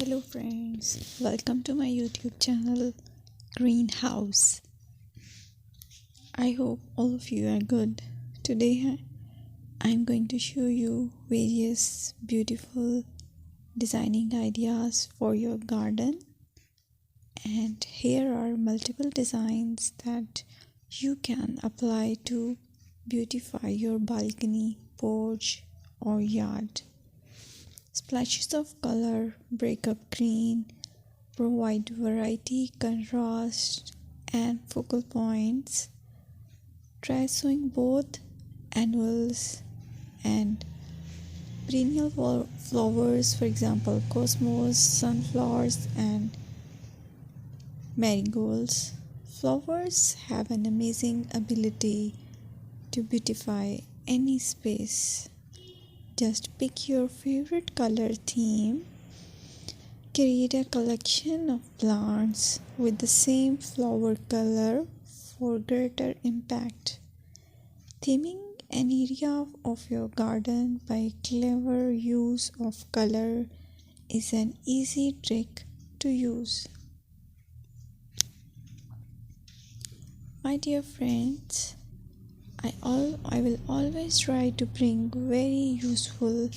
Hello friends, welcome to my YouTube channel Greenhouse. I hope all of you are good. Today I'm going to show you various beautiful designing ideas for your garden, and here are multiple designs that you can apply to beautify your balcony, porch or yard. Splashes of color break up green, provide variety, contrast, and focal points. Try sowing both annuals and perennial flowers, for example, cosmos, sunflowers, and marigolds. Flowers have an amazing ability to beautify any space. Just pick your favorite color theme. Create a collection of plants with the same flower color for greater impact. Theming an area of your garden by clever use of color is an easy trick to use. My dear friends, I will always try to bring very useful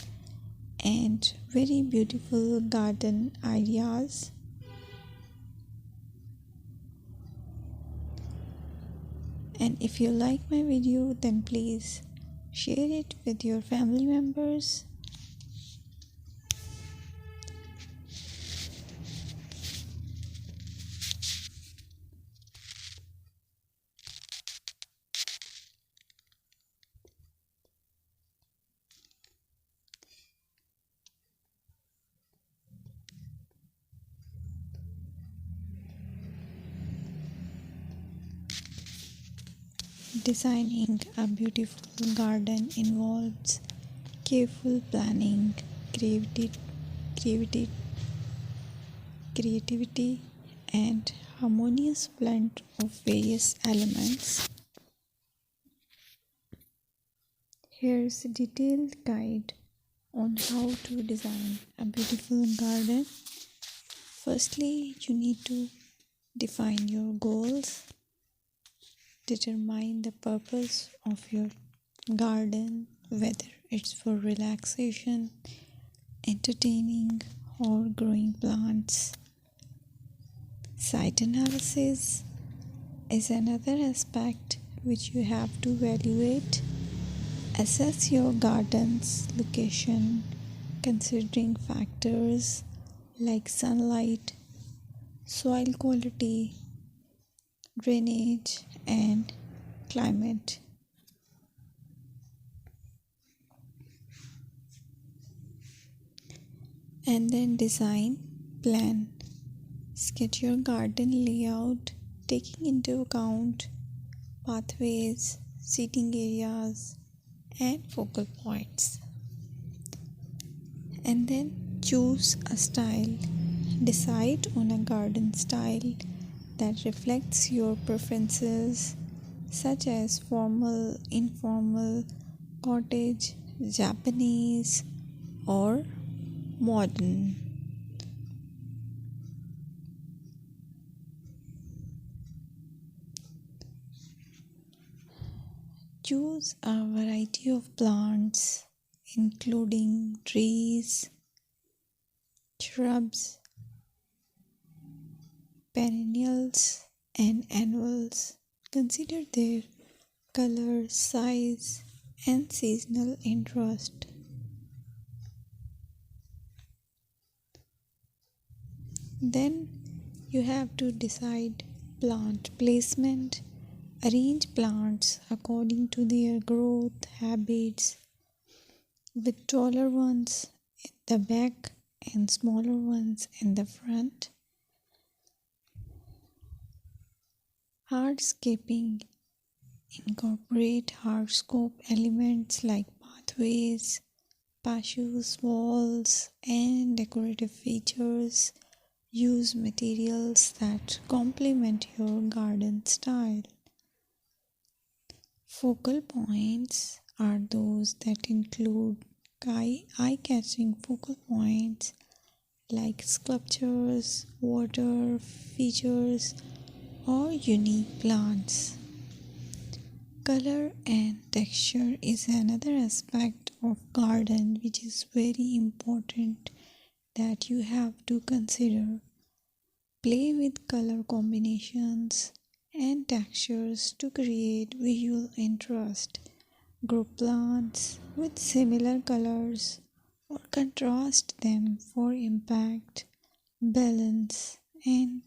and very beautiful garden ideas. And if you like my video, then please share it with your family members. Designing a beautiful garden involves careful planning, creativity, creativity, and harmonious blend of various elements. Here's a detailed guide on how to design a beautiful garden. Firstly, you need to define your goals. Determine the purpose of your garden, whether it's for relaxation, entertaining, or growing plants. Site analysis is another aspect which you have to evaluate. Assess your garden's location, considering factors like sunlight, soil quality, drainage, and climate. And then design, plan. Sketch your garden layout, taking into account pathways, seating areas, and focal points. And then choose a style. Decide on a garden style that reflects your preferences, such as formal, informal, cottage, Japanese, or modern. Choose a variety of plants, including trees, shrubs, perennials, and annuals. Consider their color, size, and seasonal interest. Then you have to decide plant placement. Arrange plants according to their growth habits, with taller ones in the back and smaller ones in the front. Hardscaping. Incorporate hardscape elements like pathways, patios, walls, and decorative features. Use materials that complement your garden style. Focal points are those that include eye-catching focal points like sculptures, water features, or unique plants. Color and texture is another aspect of garden which is very important that you have to consider. Play with color combinations and textures to create visual interest. Group plants with similar colors or contrast them for impact, balance, and